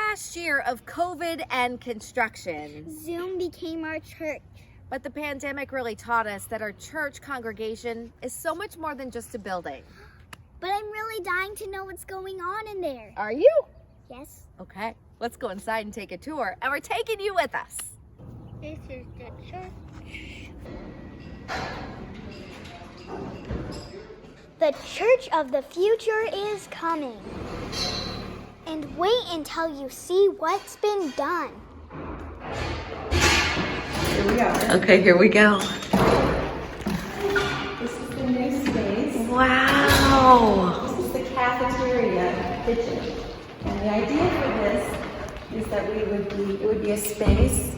last year of COVID and construction. Zoom became our church. But the pandemic really taught us that our church congregation is so much more than just a building. But I'm really dying to know what's going on in there. Are you? Yes. Okay, let's go inside and take a tour. And we're taking you with us. This is the church. The church of the future is coming. And wait until you see what's been done. Here we are. Okay, here we go. This is the new space. Wow. This is the cafeteria kitchen. And the idea for this is that it would be a space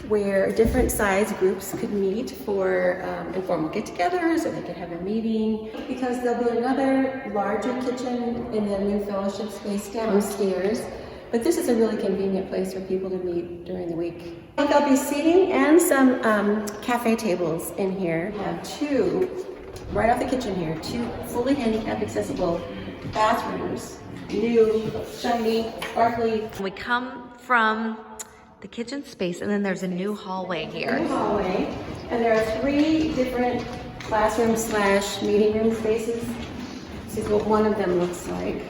where different size groups could meet for informal get-togethers, or they could have a meeting, because there'll be another larger kitchen in the new fellowship space downstairs. But this is a really convenient place for people to meet during the week. There'll be seating and some cafe tables in here. We have two, right off the kitchen here, two fully handicap accessible bathrooms. New, shiny, sparkly. We come from the kitchen space, and then there's a new hallway here. New hallway, and there are 3 different classroom / meeting room spaces. This is what one of them looks like.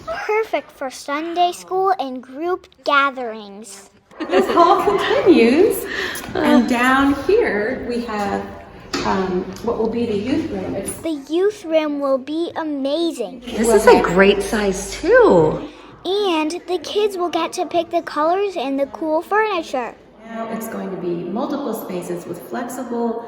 Perfect for Sunday school and group gatherings. This hall continues, and down here we have what will be the youth room. The youth room will be amazing. This is a great size too. And the kids will get to pick the colors and the cool furniture. Now it's going to be multiple spaces with flexible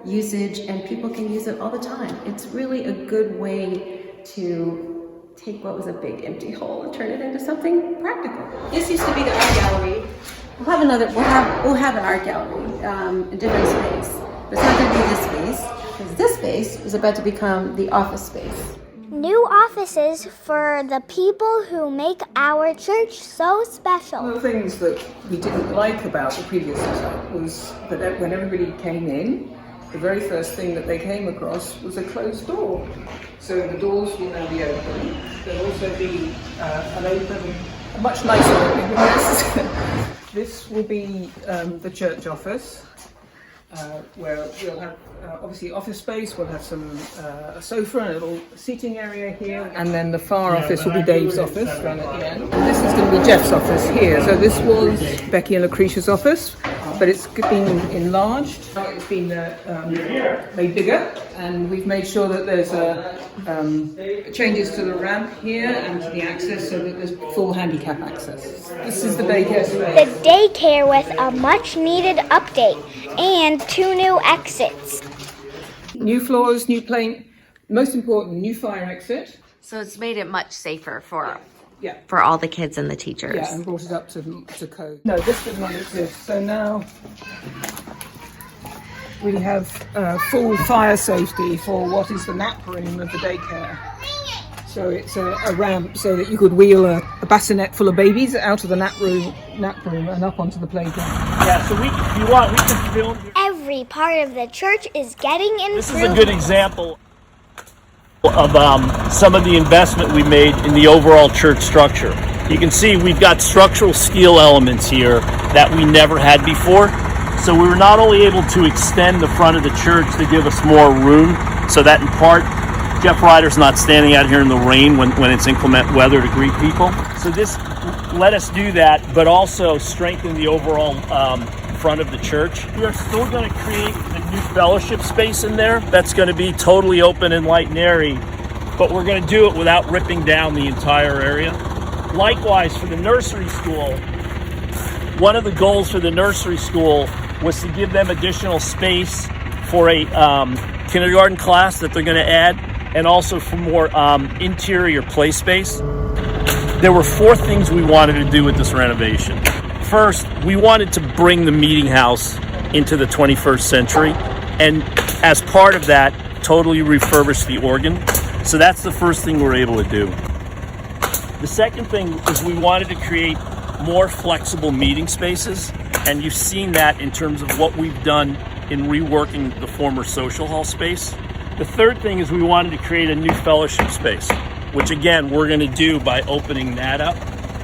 usage, and people can use it all the time. It's really a good way to take what was a big empty hole and turn it into something practical. This used to be the art gallery. We'll have an art gallery, a different space. But it's not going to be this space, because this space is about to become the office space. New offices for the people who make our church so special. One of the things that we didn't like about the previous setup was that when everybody came in, the very first thing that they came across was a closed door. So the doors will now be open. There'll also be a much nicer opening than this. This will be the church office. Where we'll have obviously office space, we'll have a sofa and a little seating area here, and then the far office will be Dave's office down at the end. And this is going to be Jeff's office here. So this was Becky and Lucretia's office, but it's been enlarged. It's been made bigger, and we've made sure that there's changes to the ramp here and to the access, so that there's full handicap access. This is the daycare space. The daycare with a much needed update and 2 new exits. New floors, new paint, most important, new fire exit. So it's made it much safer for Yeah. all the kids and the teachers. Yeah, and brought it up to code. No, this did not exist. So now we have full fire safety for what is the nap room of the daycare. So it's a ramp so that you could wheel a bassinet full of babies out of the nap room and up onto the playground. Yeah, so if you want, we can film. Every part of the church is getting improved. This is a good example of some of the investment we made in the overall church structure. You can see we've got structural steel elements here that we never had before. So we were not only able to extend the front of the church to give us more room, so that in part Jeff Ryder's not standing out here in the rain when it's inclement weather to greet people. So this let us do that, but also strengthen the overall front of the church. We are still going to create a new fellowship space in there that's going to be totally open and light and airy, but we're going to do it without ripping down the entire area. Likewise, for the nursery school, one of the goals for the nursery school was to give them additional space for a kindergarten class that they're going to add, and also for more interior play space. There were 4 things we wanted to do with this renovation. First, we wanted to bring the meeting house into the 21st century, and as part of that, totally refurbish the organ. So that's the first thing we're able to do. The second thing is we wanted to create more flexible meeting spaces, and you've seen that in terms of what we've done in reworking the former social hall space. The third thing is we wanted to create a new fellowship space, which again, we're going to do by opening that up.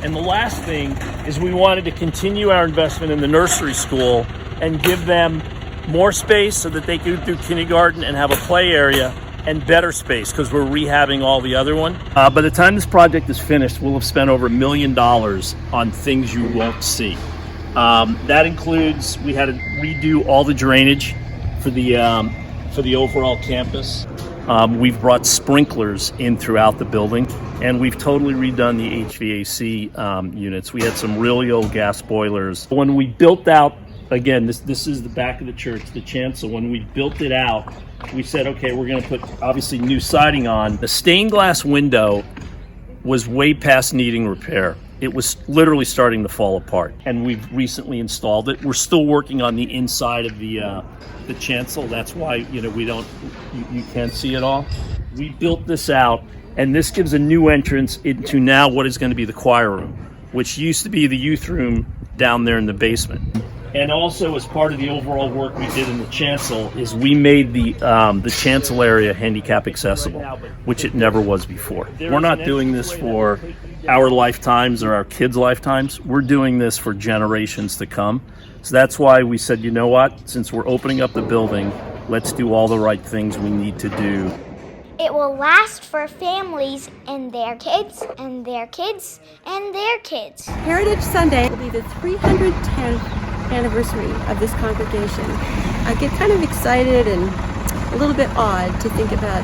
And the last thing is we wanted to continue our investment in the nursery school and give them more space so that they could do kindergarten and have a play area and better space because we're rehabbing all the other one. By the time this project is finished, we'll have spent over $1 million on things you won't see. That includes, we had to redo all the drainage for the overall campus. We've brought sprinklers in throughout the building, and we've totally redone the HVAC units. We had some really old gas boilers. When we built out, again, this is the back of the church, the chancel. When we built it out, we said, okay, we're going to put obviously new siding on. The stained glass window was way past needing repair. It was literally starting to fall apart, and we've recently installed it. We're still working on the inside of the chancel. That's why you can't see it all. We built this out, and this gives a new entrance into now what is going to be the choir room, which used to be the youth room down there in the basement. And also, as part of the overall work we did in the chancel, is we made the chancel area handicap accessible, which it never was before. We're not doing this for our lifetimes or our kids' lifetimes. We're doing this for generations to come. So that's why we said, you know what? Since we're opening up the building, let's do all the right things we need to do. It will last for families and their kids and their kids and their kids. Heritage Sunday will be the 310th anniversary of this congregation. I get kind of excited and a little bit awed to think about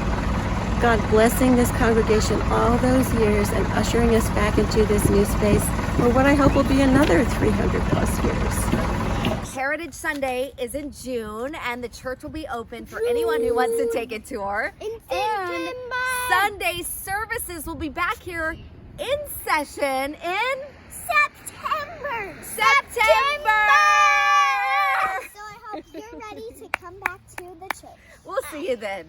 God blessing this congregation all those years and ushering us back into this new space for what I hope will be another 300 plus years. Heritage Sunday is in June, and the church will be open for anyone who wants to take a tour. And Sunday services will be back here in session in September! September! So I hope you're ready to come back to the church. We'll see you then.